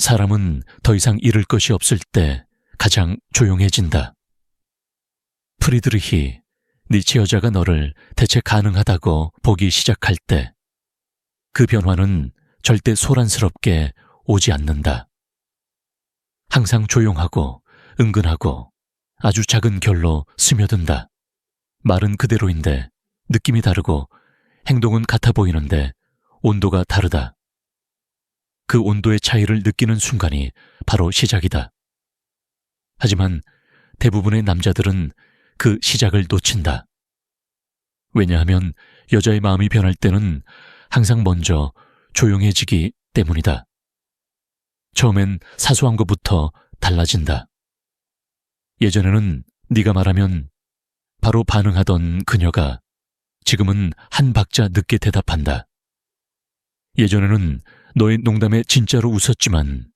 사람은 더 이상 잃을 것이 없을 때 가장 조용해진다. 프리드리히 니체 여자가 너를 대체 가능하다고 보기 시작할 때 그 변화는 절대 소란스럽게 오지 않는다. 항상 조용하고 은근하고 아주 작은 결로 스며든다. 말은 그대로인데 느낌이 다르고 행동은 같아 보이는데 온도가 다르다. 그 온도의 차이를 느끼는 순간이 바로 시작이다. 하지만 대부분의 남자들은 그 시작을 놓친다. 왜냐하면 여자의 마음이 변할 때는 항상 먼저 조용해지기 때문이다. 처음엔 사소한 것부터 달라진다. 예전에는 네가 말하면 바로 반응하던 그녀가 지금은 한 박자 늦게 대답한다. 예전에는 너의 농담에 진짜로 웃었지만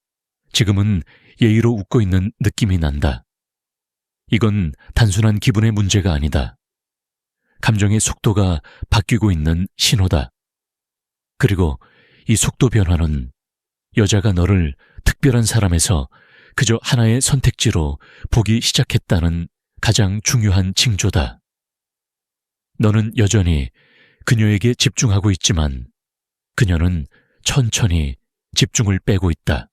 지금은 예의로 웃고 있는 느낌이 난다. 이건 단순한 기분의 문제가 아니다. 감정의 속도가 바뀌고 있는 신호다. 그리고 이 속도 변화는 여자가 너를 특별한 사람에서 그저 하나의 선택지로 보기 시작했다는 가장 중요한 징조다. 너는 여전히 그녀에게 집중하고 있지만 그녀는 천천히 집중을 빼고 있다.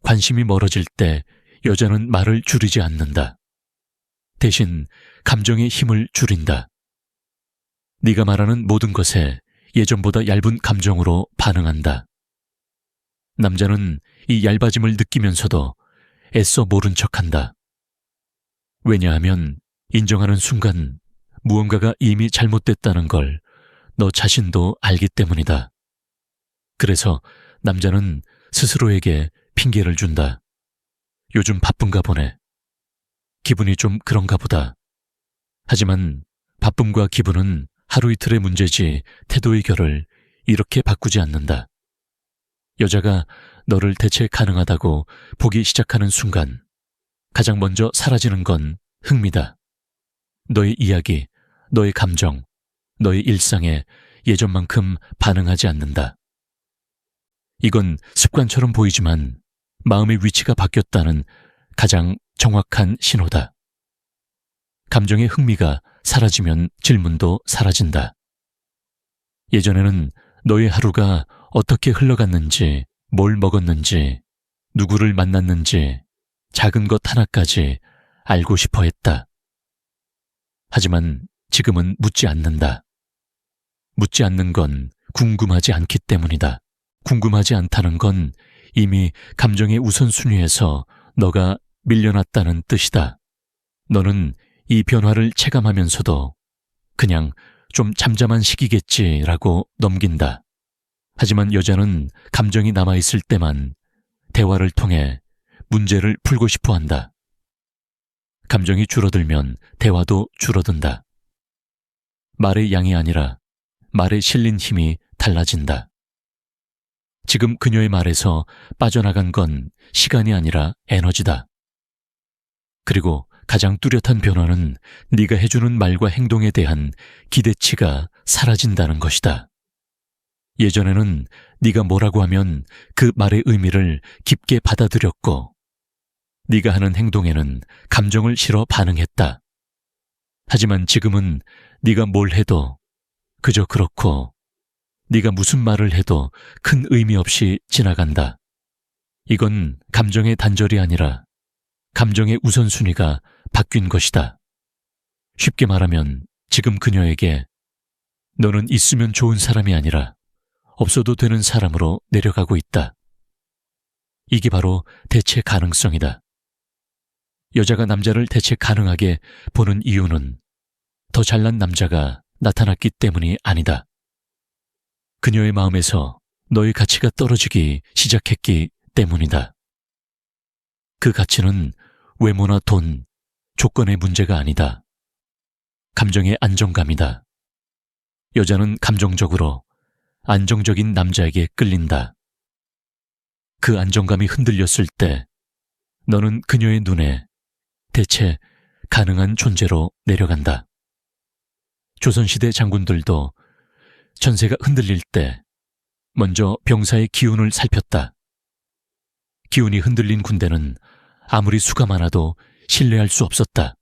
관심이 멀어질 때 여자는 말을 줄이지 않는다. 대신 감정의 힘을 줄인다. 네가 말하는 모든 것에 예전보다 얇은 감정으로 반응한다. 남자는 이 얇아짐을 느끼면서도 애써 모른 척한다. 왜냐하면 인정하는 순간 무언가가 이미 잘못됐다는 걸 너 자신도 알기 때문이다. 그래서 남자는 스스로에게 핑계를 준다. 요즘 바쁜가 보네. 기분이 좀 그런가 보다. 하지만 바쁨과 기분은 하루 이틀의 문제지 태도의 결을 이렇게 바꾸지 않는다. 여자가 너를 대체 가능하다고 보기 시작하는 순간 가장 먼저 사라지는 건 흥미다. 너의 이야기, 너의 감정, 너의 일상에 예전만큼 반응하지 않는다. 이건 습관처럼 보이지만 마음의 위치가 바뀌었다는 가장 정확한 신호다. 감정의 흥미가 사라지면 질문도 사라진다. 예전에는 너의 하루가 어떻게 흘러갔는지, 뭘 먹었는지, 누구를 만났는지 작은 것 하나까지 알고 싶어 했다. 하지만 지금은 묻지 않는다. 묻지 않는 건 궁금하지 않기 때문이다. 궁금하지 않다는 건 이미 감정의 우선순위에서 너가 밀려났다는 뜻이다. 너는 이 변화를 체감하면서도 그냥 좀 잠잠한 시기겠지라고 넘긴다. 하지만 여자는 감정이 남아있을 때만 대화를 통해 문제를 풀고 싶어 한다. 감정이 줄어들면 대화도 줄어든다. 말의 양이 아니라 말에 실린 힘이 달라진다. 지금 그녀의 말에서 빠져나간 건 시간이 아니라 에너지다. 그리고 가장 뚜렷한 변화는 네가 해주는 말과 행동에 대한 기대치가 사라진다는 것이다. 예전에는 네가 뭐라고 하면 그 말의 의미를 깊게 받아들였고 네가 하는 행동에는 감정을 실어 반응했다. 하지만 지금은 네가 뭘 해도 그저 그렇고 네가 무슨 말을 해도 큰 의미 없이 지나간다. 이건 감정의 단절이 아니라 감정의 우선순위가 바뀐 것이다. 쉽게 말하면 지금 그녀에게 너는 있으면 좋은 사람이 아니라 없어도 되는 사람으로 내려가고 있다. 이게 바로 대체 가능성이다. 여자가 남자를 대체 가능하게 보는 이유는 더 잘난 남자가 나타났기 때문이 아니다. 그녀의 마음에서 너의 가치가 떨어지기 시작했기 때문이다. 그 가치는 외모나 돈, 조건의 문제가 아니다. 감정의 안정감이다. 여자는 감정적으로 안정적인 남자에게 끌린다. 그 안정감이 흔들렸을 때 너는 그녀의 눈에 대체 가능한 존재로 내려간다. 조선시대 장군들도 전세가 흔들릴 때 먼저 병사의 기운을 살폈다. 그리고 그 기운이 더 강해지면 그 사람은 더 강한 존재로 내려간다. 이건 습관처럼 보이지만 마음의 위치가 바뀌었다는 가장 중요한 징조다. 예전에는 너의 하루가 어떻게 흘러갔는지, 뭘 먹었는지, 누구를 만났는지 작은 것 하나까지 알고 싶어 했다. 하지만 지금은 묻지 않는다. 기운이 흔들린 군대는 아무리 수가 많아도 신뢰할 수 없었다.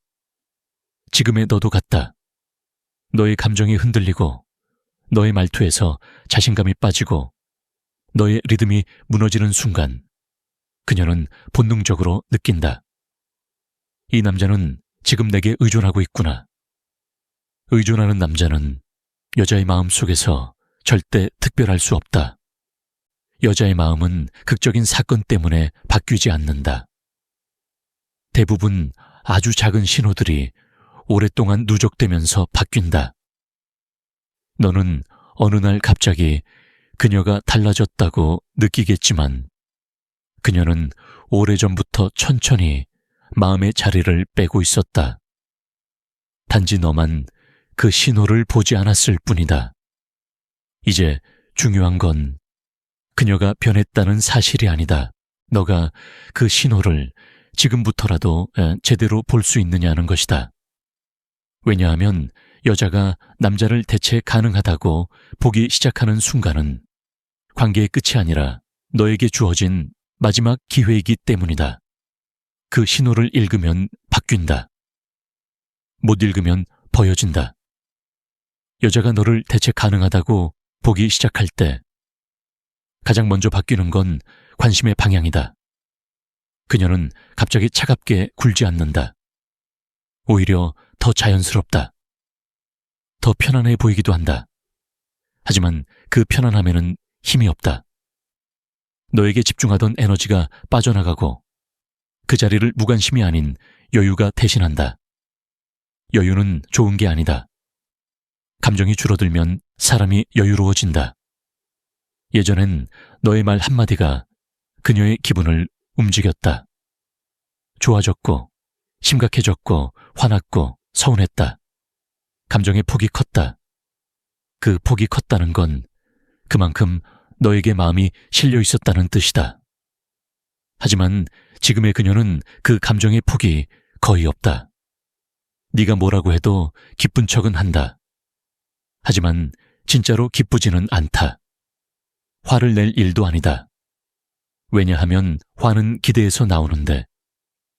지금의 너도 같다. 너의 감정이 흔들리고 너의 말투에서 자신감이 빠지고 너의 리듬이 무너지는 순간 그녀는 본능적으로 느낀다. 이 남자는 지금 내게 의존하고 있구나. 의존하는 남자는 여자의 마음 속에서 절대 특별할 수 없다. 여자의 마음은 극적인 사건 때문에 바뀌지 않는다. 대부분 아주 작은 신호들이 오랫동안 누적되면서 바뀐다. 너는 어느 날 갑자기 그녀가 달라졌다고 느끼겠지만 그녀는 오래전부터 천천히 마음의 자리를 빼고 있었다. 단지 너만 그 신호를 보지 않았을 뿐이다. 이제 중요한 건 그녀가 변했다는 사실이 아니다. 너가 그 신호를 지금부터라도 제대로 볼 수 있느냐는 것이다. 왜냐하면 여자가 남자를 대체 가능하다고 보기 시작하는 순간은 관계의 끝이 아니라 너에게 주어진 마지막 기회이기 때문이다. 그 신호를 읽으면 바뀐다. 못 읽으면 버려진다. 여자가 너를 대체 가능하다고 보기 시작할 때 가장 먼저 바뀌는 건 관심의 방향이다. 그녀는 갑자기 차갑게 굴지 않는다. 오히려 더 자연스럽다. 더 편안해 보이기도 한다. 하지만 그 편안함에는 힘이 없다. 너에게 집중하던 에너지가 빠져나가고 그 자리를 무관심이 아닌 여유가 대신한다. 여유는 좋은 게 아니다. 감정이 줄어들면 사람이 여유로워진다. 예전엔 너의 말 한마디가 그녀의 기분을 움직였다. 좋아졌고, 심각해졌고, 화났고, 서운했다. 감정의 폭이 컸다. 그 폭이 컸다는 건 그만큼 너에게 마음이 실려 있었다는 뜻이다. 하지만 지금의 그녀는 그 감정의 폭이 거의 없다. 네가 뭐라고 해도 기쁜 척은 한다. 하지만 진짜로 기쁘지는 않다. 화를 낼 일도 아니다. 왜냐하면 화는 기대에서 나오는데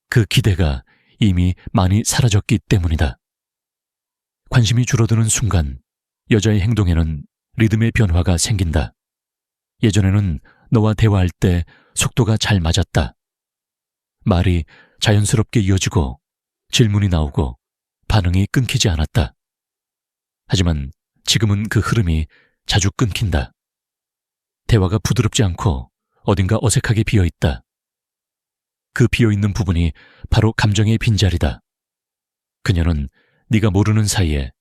그 기대가 이미 많이 사라졌기 때문이다. 관심이 줄어드는 순간 여자의 행동에는 리듬의 변화가 생긴다. 예전에는 너와 대화할 때 속도가 잘 맞았다. 말이 자연스럽게 이어지고 질문이 나오고 반응이 끊기지 않았다. 하지만 지금은 그 흐름이 자주 끊긴다. 대화가 부드럽지 않고 어딘가 어색하게 비어있다. 그 비어있는 부분이 바로 감정의 빈자리다. 그녀는 네가 모르는 사이에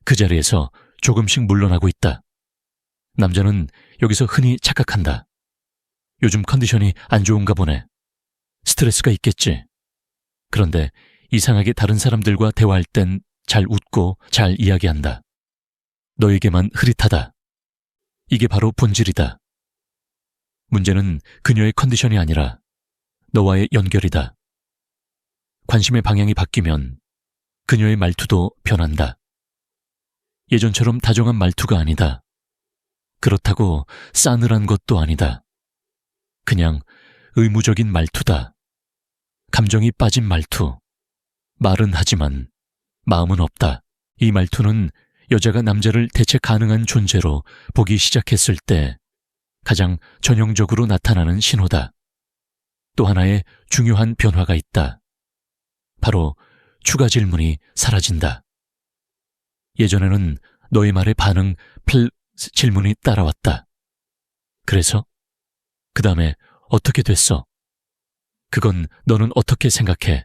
그 자리에서 조금씩 물러나고 있다. 남자는 여기서 흔히 착각한다. 요즘 컨디션이 안 좋은가 보네. 스트레스가 있겠지. 그런데 이상하게 다른 사람들과 대화할 땐 잘 웃고 잘 이야기한다. 너에게만 흐릿하다. 이게 바로 본질이다. 문제는 그녀의 컨디션이 아니라 너와의 연결이다. 관심의 방향이 바뀌면 그녀의 말투도 변한다. 예전처럼 다정한 말투가 아니다. 그렇다고 싸늘한 것도 아니다. 그냥 의무적인 말투다. 감정이 빠진 말투. 말은 하지만 마음은 없다. 이 말투는 여자가 남자를 대체 가능한 존재로 보기 시작했을 때 가장 전형적으로 나타나는 신호다. 또 하나의 중요한 변화가 있다. 바로 추가 질문이 사라진다. 예전에는 너의 말에 반응 질문이 따라왔다. 그래서? 그 다음에 어떻게 됐어? 그건 너는 어떻게 생각해?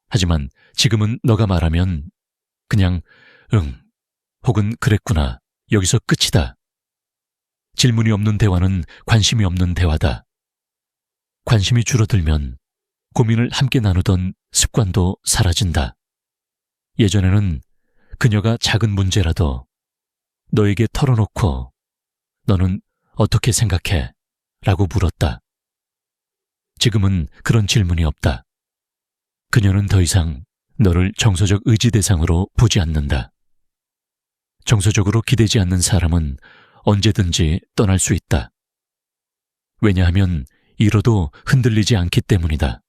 하지만 지금은 너가 말하면 그냥 응, 혹은 그랬구나, 여기서 끝이다. 질문이 없는 대화는 관심이 없는 대화다. 관심이 줄어들면 고민을 함께 나누던 습관도 사라진다. 예전에는 그녀가 작은 문제라도 너에게 털어놓고 너는 어떻게 생각해? 라고 물었다. 지금은 그런 질문이 없다. 그녀는 더 이상 너를 정서적 의지 대상으로 보지 않는다. 정서적으로 기대지 않는 사람은 언제든지 떠날 수 있다. 왜냐하면 잃어도 흔들리지 않기 때문이다.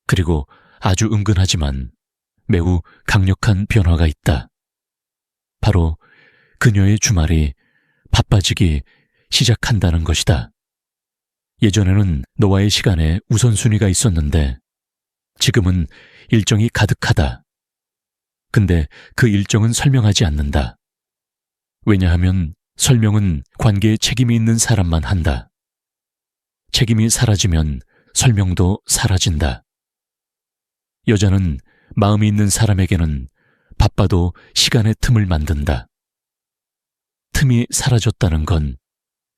그리고 아주 은근하지만 매우 강력한 변화가 있다. 바로 그녀의 주말이 바빠지기 시작한다는 것이다. 예전에는 너와의 시간에 우선순위가 있었는데 지금은 일정이 가득하다. 근데 그 일정은 설명하지 않는다. 왜냐하면 설명은 관계에 책임이 있는 사람만 한다. 책임이 사라지면 설명도 사라진다. 여자는 마음이 있는 사람에게는 바빠도 시간의 틈을 만든다. 틈이 사라졌다는 건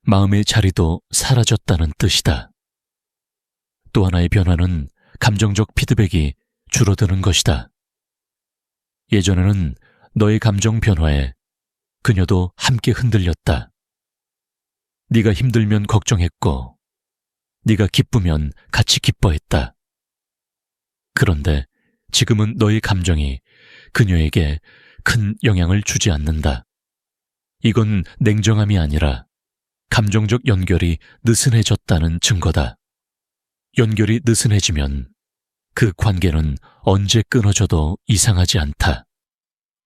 마음의 자리도 사라졌다는 뜻이다. 또 하나의 변화는 감정적 피드백이 줄어드는 것이다. 예전에는 너의 감정 변화에 그녀도 함께 흔들렸다. 네가 힘들면 걱정했고 네가 기쁘면 같이 기뻐했다. 그런데 지금은 너의 감정이 그녀에게 큰 영향을 주지 않는다. 이건 냉정함이 아니라 감정적 연결이 느슨해졌다는 증거다. 연결이 느슨해지면 그 관계는 언제 끊어져도 이상하지 않다.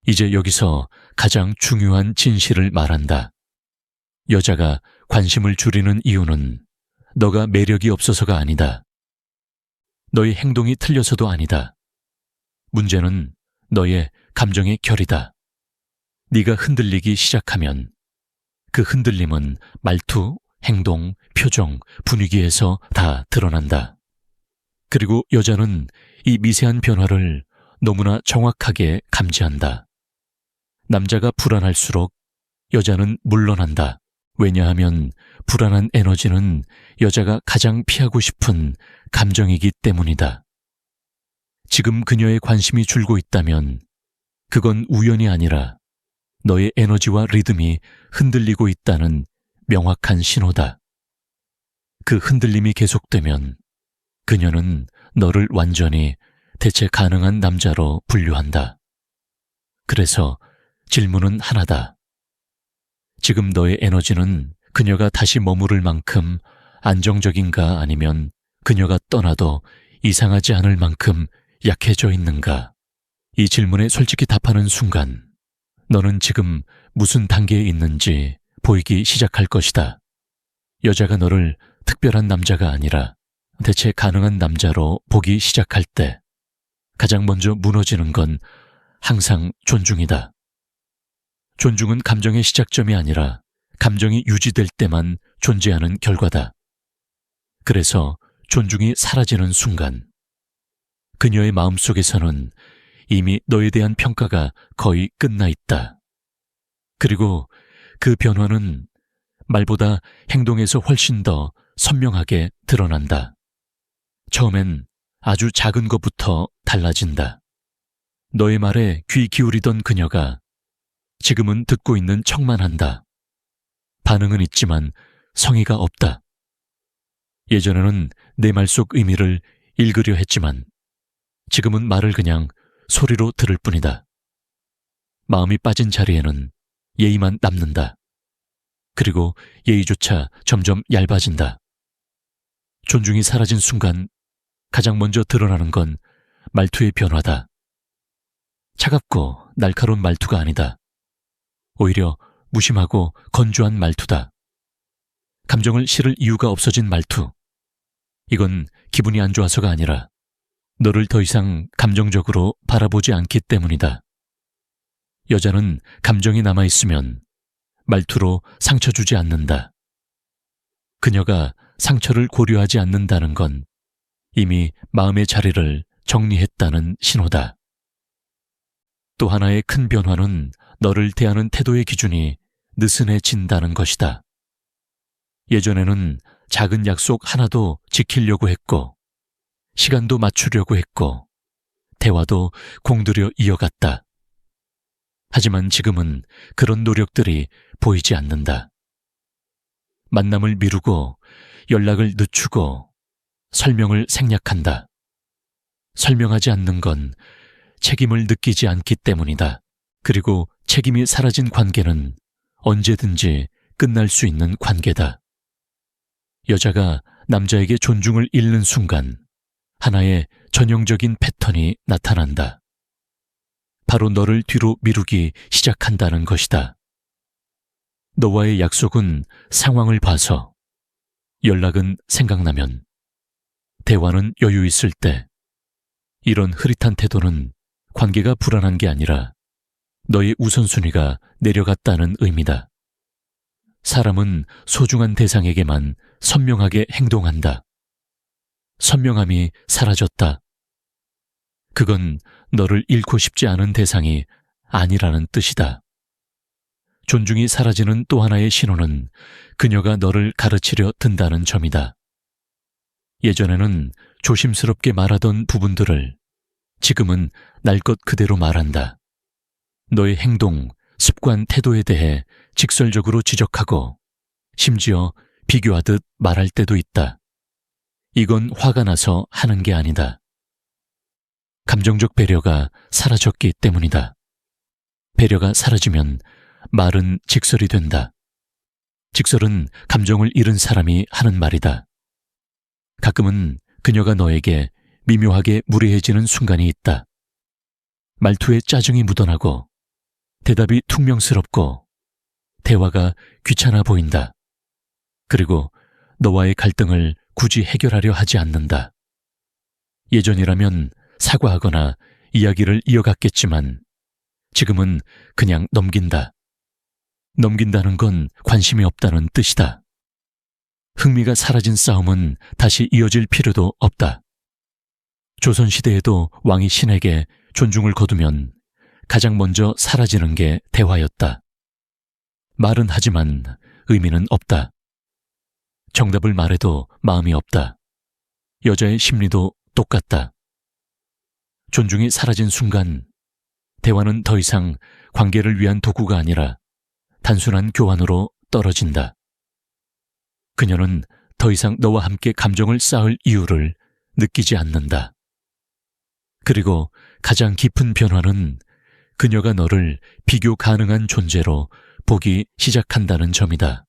이제 여기서 가장 중요한 진실을 말한다. 여자가 관심을 줄이는 이유는 너가 매력이 없어서가 아니다. 너의 행동이 틀려서도 아니다. 문제는 너의 감정의 결이다. 네가 흔들리기 시작하면 그 흔들림은 말투, 행동, 표정, 분위기에서 다 드러난다. 그리고 여자는 이 미세한 변화를 너무나 정확하게 감지한다. 남자가 불안할수록 여자는 물러난다. 왜냐하면 불안한 에너지는 여자가 가장 피하고 싶은 감정이기 때문이다. 지금 그녀의 관심이 줄고 있다면 그건 우연이 아니라 너의 에너지와 리듬이 흔들리고 있다는 명확한 신호다. 그 흔들림이 계속되면 그녀는 너를 완전히 대체 가능한 남자로 분류한다. 그래서 질문은 하나다. 지금 너의 에너지는 그녀가 다시 머무를 만큼 안정적인가 아니면 그녀가 떠나도 이상하지 않을 만큼 약해져 있는가? 이 질문에 솔직히 답하는 순간 너는 지금 무슨 단계에 있는지 보이기 시작할 것이다. 여자가 너를 특별한 남자가 아니라 대체 가능한 남자로 보기 시작할 때 가장 먼저 무너지는 건 항상 존중이다. 존중은 감정의 시작점이 아니라 감정이 유지될 때만 존재하는 결과다. 그래서 존중이 사라지는 순간 그녀의 마음속에서는 이미 너에 대한 평가가 거의 끝나 있다. 그리고 그 변화는 말보다 행동에서 훨씬 더 선명하게 드러난다. 처음엔 아주 작은 것부터 달라진다. 너의 말에 귀 기울이던 그녀가 지금은 듣고 있는 척만 한다. 반응은 있지만 성의가 없다. 예전에는 내 말 속 의미를 읽으려 했지만 지금은 말을 그냥 소리로 들을 뿐이다. 마음이 빠진 자리에는 예의만 남는다. 그리고 예의조차 점점 얇아진다. 존중이 사라진 순간 가장 먼저 드러나는 건 말투의 변화다. 차갑고 날카로운 말투가 아니다. 오히려 무심하고 건조한 말투다. 감정을 실을 이유가 없어진 말투. 이건 기분이 안 좋아서가 아니라 너를 더 이상 감정적으로 바라보지 않기 때문이다. 여자는 감정이 남아있으면 말투로 상처 주지 않는다. 그녀가 상처를 고려하지 않는다는 건 이미 마음의 자리를 정리했다는 신호다. 또 하나의 큰 변화는 너를 대하는 태도의 기준이 느슨해진다는 것이다. 예전에는 작은 약속 하나도 지키려고 했고 시간도 맞추려고 했고 대화도 공들여 이어갔다. 하지만 지금은 그런 노력들이 보이지 않는다. 만남을 미루고 연락을 늦추고 설명을 생략한다. 설명하지 않는 건 책임을 느끼지 않기 때문이다. 그리고 책임이 사라진 관계는 언제든지 끝날 수 있는 관계다. 여자가 남자에게 존중을 잃는 순간 하나의 전형적인 패턴이 나타난다. 바로 너를 뒤로 미루기 시작한다는 것이다. 너와의 약속은 상황을 봐서, 연락은 생각나면, 대화는 여유 있을 때, 이런 흐릿한 태도는 관계가 불안한 게 아니라 너의 우선순위가 내려갔다는 의미다. 사람은 소중한 대상에게만 선명하게 행동한다. 선명함이 사라졌다. 그건 너를 잃고 싶지 않은 대상이 아니라는 뜻이다. 존중이 사라지는 또 하나의 신호는 그녀가 너를 가르치려 든다는 점이다. 예전에는 조심스럽게 말하던 부분들을 지금은 날 것 그대로 말한다. 너의 행동, 습관, 태도에 대해 직설적으로 지적하고 심지어 비교하듯 말할 때도 있다. 이건 화가 나서 하는 게 아니다. 감정적 배려가 사라졌기 때문이다. 배려가 사라지면 말은 직설이 된다. 직설은 감정을 잃은 사람이 하는 말이다. 가끔은 그녀가 너에게 미묘하게 무례해지는 순간이 있다. 말투에 짜증이 묻어나고 대답이 퉁명스럽고 대화가 귀찮아 보인다. 그리고 너와의 갈등을 굳이 해결하려 하지 않는다. 예전이라면 사과하거나 이야기를 이어갔겠지만 지금은 그냥 넘긴다. 넘긴다는 건 관심이 없다는 뜻이다. 흥미가 사라진 싸움은 다시 이어질 필요도 없다. 조선시대에도 왕이 신에게 존중을 거두면 가장 먼저 사라지는 게 대화였다. 말은 하지만 의미는 없다. 정답을 말해도 마음이 없다. 여자의 심리도 똑같다. 존중이 사라진 순간 대화는 더 이상 관계를 위한 도구가 아니라 단순한 교환으로 떨어진다. 그녀는 더 이상 너와 함께 감정을 쌓을 이유를 느끼지 않는다. 그리고 가장 깊은 변화는 그녀가 너를 비교 가능한 존재로 보기 시작한다는 점이다.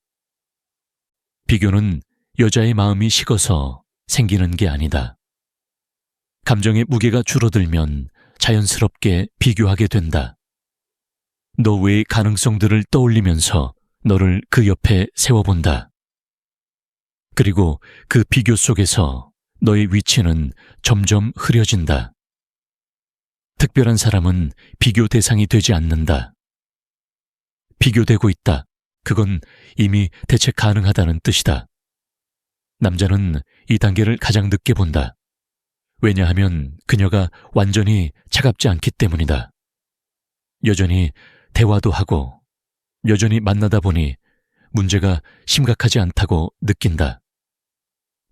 비교는 여자의 마음이 식어서 생기는 게 아니다. 감정의 무게가 줄어들면 자연스럽게 비교하게 된다. 너 외의 가능성들을 떠올리면서 너를 그 옆에 세워본다. 그리고 그 비교 속에서 너의 위치는 점점 흐려진다. 특별한 사람은 비교 대상이 되지 않는다. 비교되고 있다. 그건 이미 대체 가능하다는 뜻이다. 남자는 이 단계를 가장 늦게 본다. 왜냐하면 그녀가 완전히 차갑지 않기 때문이다. 여전히 대화도 하고 여전히 만나다 보니 문제가 심각하지 않다고 느낀다.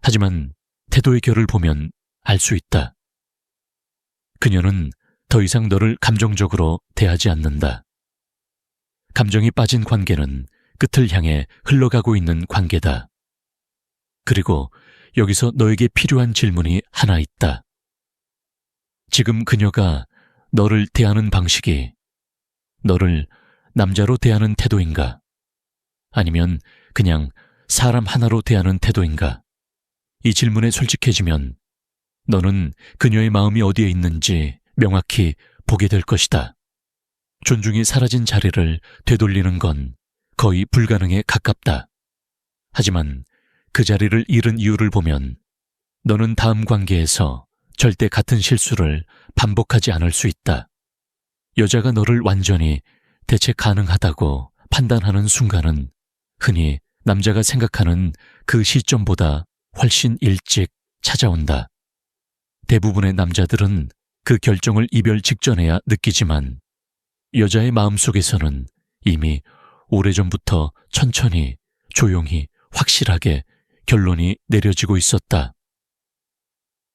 하지만 태도의 결을 보면 알 수 있다. 그녀는 더 이상 너를 감정적으로 대하지 않는다. 감정이 빠진 관계는 끝을 향해 흘러가고 있는 관계다. 그리고 여기서 너에게 필요한 질문이 하나 있다. 지금 그녀가 너를 대하는 방식이 너를 남자로 대하는 태도인가? 아니면 그냥 사람 하나로 대하는 태도인가? 이 질문에 솔직해지면 너는 그녀의 마음이 어디에 있는지 명확히 보게 될 것이다. 존중이 사라진 자리를 되돌리는 건 거의 불가능에 가깝다. 하지만 그 자리를 잃은 이유를 보면 너는 다음 관계에서 절대 같은 실수를 반복하지 않을 수 있다. 여자가 너를 완전히 대체 가능하다고 판단하는 순간은 흔히 남자가 생각하는 그 시점보다 훨씬 일찍 찾아온다. 대부분의 남자들은 그 결정을 이별 직전에야 느끼지만 여자의 마음속에서는 이미 오래전부터 천천히, 조용히, 확실하게 결론이 내려지고 있었다.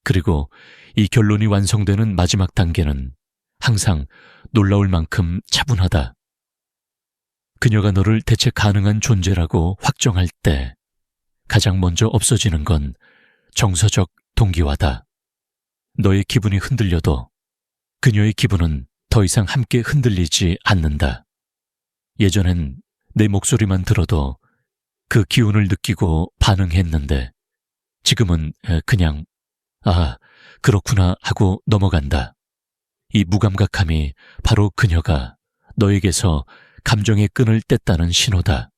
그리고 이 결론이 완성되는 마지막 단계는 항상 놀라울 만큼 차분하다. 그녀가 너를 대체 가능한 존재라고 확정할 때 가장 먼저 없어지는 건 정서적 동기화다. 너의 기분이 흔들려도 그녀의 기분은 더 이상 함께 흔들리지 않는다. 예전엔 내 목소리만 들어도 그 기운을 느끼고 반응했는데 지금은 그냥 그렇구나 하고 넘어간다. 이 무감각함이 바로 그녀가 너에게서 감정의 끈을 뗐다는 신호다.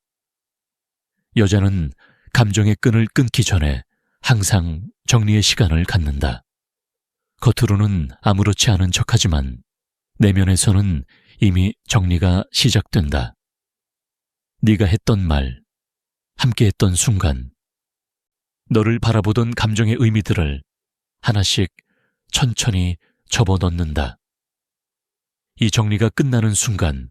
여자는 감정의 끈을 끊기 전에 항상 정리의 시간을 갖는다. 겉으로는 아무렇지 않은 척하지만 내면에서는 이미 정리가 시작된다. 네가 했던 말, 함께 했던 순간, 너를 바라보던 감정의 의미들을 하나씩 천천히 접어넣는다. 이 정리가 끝나는 순간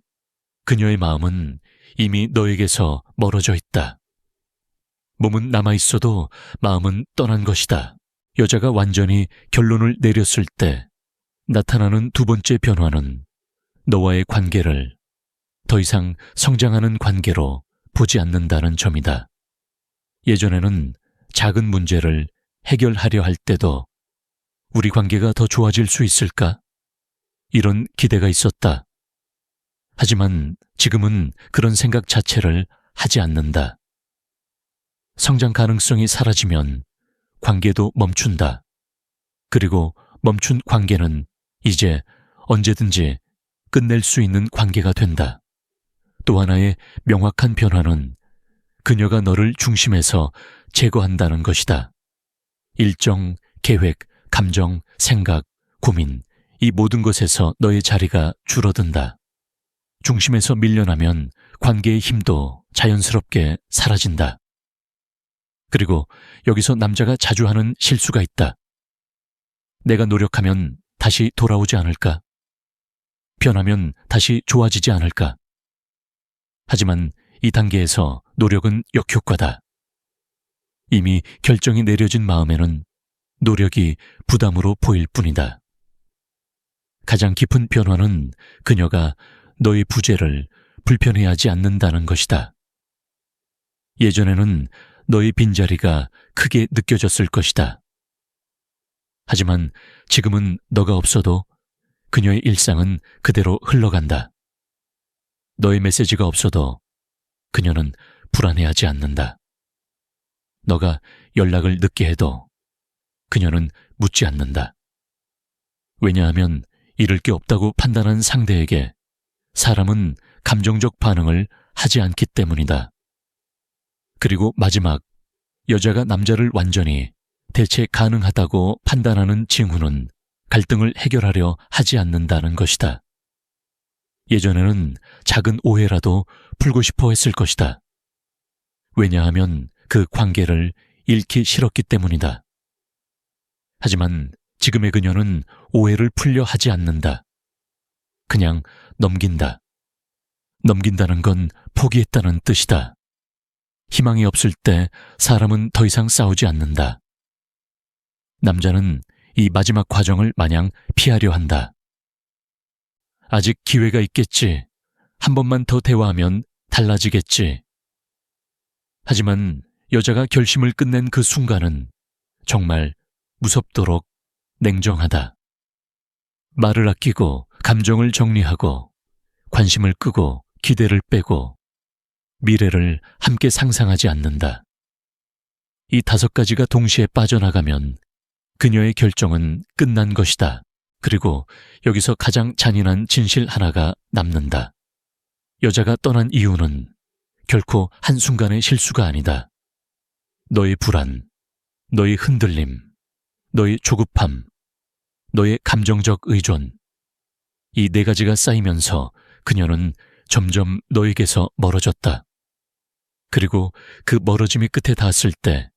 그녀의 마음은 이미 너에게서 멀어져 있다. 몸은 남아있어도 마음은 떠난 것이다. 여자가 완전히 결론을 내렸을 때 나타나는 두 번째 변화는 너와의 관계를 더 이상 성장하는 관계로 보지 않는다는 점이다. 예전에는 작은 문제를 해결하려 할 때도 우리 관계가 더 좋아질 수 있을까? 이런 기대가 있었다. 하지만 지금은 그런 생각 자체를 하지 않는다. 성장 가능성이 사라지면 관계도 멈춘다. 그리고 멈춘 관계는 이제 언제든지 끝낼 수 있는 관계가 된다. 또 하나의 명확한 변화는 그녀가 너를 중심에서 제거한다는 것이다. 일정, 계획, 감정, 생각, 고민, 이 모든 것에서 너의 자리가 줄어든다. 중심에서 밀려나면 관계의 힘도 자연스럽게 사라진다. 그리고 여기서 남자가 자주 하는 실수가 있다. 내가 노력하면 다시 돌아오지 않을까? 변하면 다시 좋아지지 않을까? 하지만 이 단계에서 노력은 역효과다. 이미 결정이 내려진 마음에는 노력이 부담으로 보일 뿐이다. 가장 깊은 변화는 그녀가 너의 부재를 불편해하지 않는다는 것이다. 예전에는 너의 빈자리가 크게 느껴졌을 것이다. 하지만 지금은 너가 없어도 그녀의 일상은 그대로 흘러간다. 너의 메시지가 없어도 그녀는 불안해하지 않는다. 너가 연락을 늦게 해도 그녀는 묻지 않는다. 왜냐하면 잃을 게 없다고 판단한 상대에게 사람은 감정적 반응을 하지 않기 때문이다. 그리고 마지막, 여자가 남자를 완전히 대체 가능하다고 판단하는 징후는 갈등을 해결하려 하지 않는다는 것이다. 예전에는 작은 오해라도 풀고 싶어 했을 것이다. 왜냐하면 그 관계를 잃기 싫었기 때문이다. 하지만 지금의 그녀는 오해를 풀려 하지 않는다. 그냥 넘긴다. 넘긴다는 건 포기했다는 뜻이다. 희망이 없을 때 사람은 더 이상 싸우지 않는다. 남자는 이 마지막 과정을 마냥 피하려 한다. 아직 기회가 있겠지. 한 번만 더 대화하면 달라지겠지. 하지만 여자가 결심을 끝낸 그 순간은 정말 무섭도록 냉정하다. 말을 아끼고 감정을 정리하고 관심을 끄고 기대를 빼고 미래를 함께 상상하지 않는다. 이 5가지가 동시에 빠져나가면 그녀의 결정은 끝난 것이다. 그리고 여기서 가장 잔인한 진실 하나가 남는다. 여자가 떠난 이유는 결코 한순간의 실수가 아니다. 너의 불안, 너의 흔들림, 너의 조급함, 너의 감정적 의존, 이 4가지가 쌓이면서 그녀는 점점 너에게서 멀어졌다. 그리고 그 멀어짐이 끝에 닿았을 때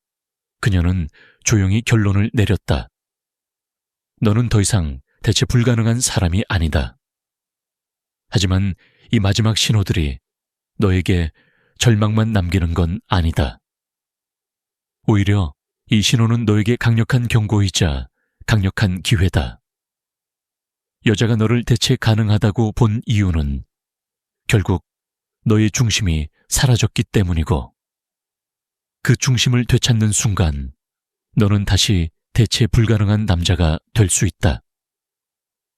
그녀는 조용히 결론을 내렸다. 너는 더 이상 대체 불가능한 사람이 아니다. 하지만 이 마지막 신호들이 너에게 절망만 남기는 건 아니다. 오히려 이 신호는 너에게 강력한 경고이자 강력한 기회다. 여자가 너를 대체 가능하다고 본 이유는 결국 너의 중심이 사라졌기 때문이고, 그 중심을 되찾는 순간 너는 다시 대체 불가능한 남자가 될 수 있다.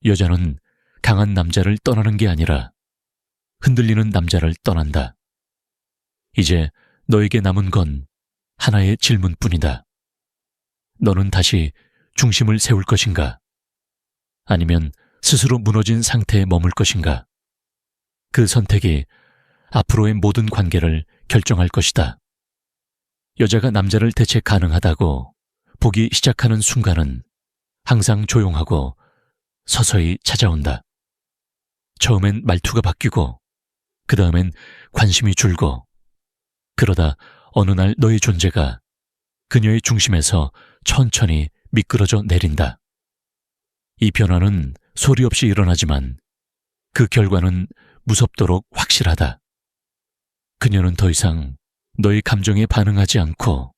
여자는 강한 남자를 떠나는 게 아니라 흔들리는 남자를 떠난다. 이제 너에게 남은 건 하나의 질문뿐이다. 너는 다시 중심을 세울 것인가? 아니면 스스로 무너진 상태에 머물 것인가? 그 선택이 앞으로의 모든 관계를 결정할 것이다. 여자가 남자를 대체 가능하다고 보기 시작하는 순간은 항상 조용하고 서서히 찾아온다. 처음엔 말투가 바뀌고 그 다음엔 관심이 줄고 그러다 어느 날 너의 존재가 그녀의 중심에서 천천히 미끄러져 내린다. 이 변화는 소리 없이 일어나지만 그 결과는 무섭도록 확실하다. 그녀는 더 이상 너의 감정에 반응하지 않고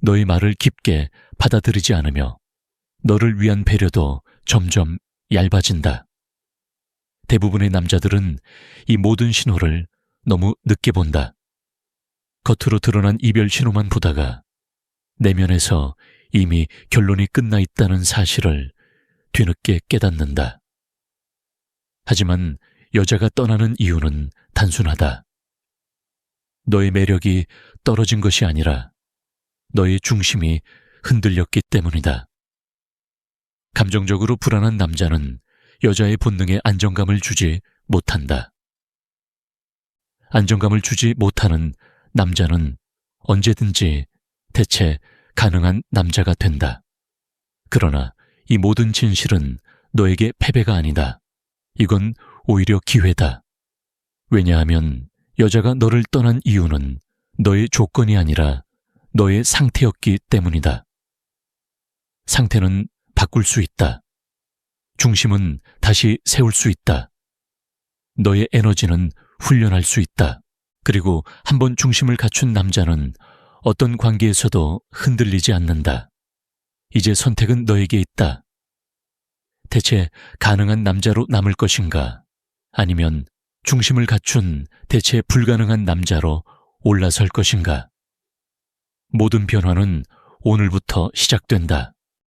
너의 말을 깊게 받아들이지 않으며 너를 위한 배려도 점점 얇아진다. 대부분의 남자들은 이 모든 신호를 너무 늦게 본다. 겉으로 드러난 이별 신호만 보다가 내면에서 이미 결론이 끝나 있다는 사실을 뒤늦게 깨닫는다. 하지만 여자가 떠나는 이유는 단순하다. 너의 매력이 떨어진 것이 아니라 너의 중심이 흔들렸기 때문이다. 감정적으로 불안한 남자는 여자의 본능에 안정감을 주지 못한다. 안정감을 주지 못하는 남자는 언제든지 대체 가능한 남자가 된다. 그러나 이 모든 진실은 너에게 패배가 아니다. 이건 오히려 기회다. 왜냐하면 여자가 너를 떠난 이유는 너의 조건이 아니라 너의 상태였기 때문이다. 상태는 바꿀 수 있다. 중심은 다시 세울 수 있다. 너의 에너지는 훈련할 수 있다. 그리고 한번 중심을 갖춘 남자는 어떤 관계에서도 흔들리지 않는다. 이제 선택은 너에게 있다. 대체 가능한 남자로 남을 것인가? 아니면 중심을 갖춘 대체 불가능한 남자로 올라설 것인가? 모든 변화는 오늘부터 시작된다.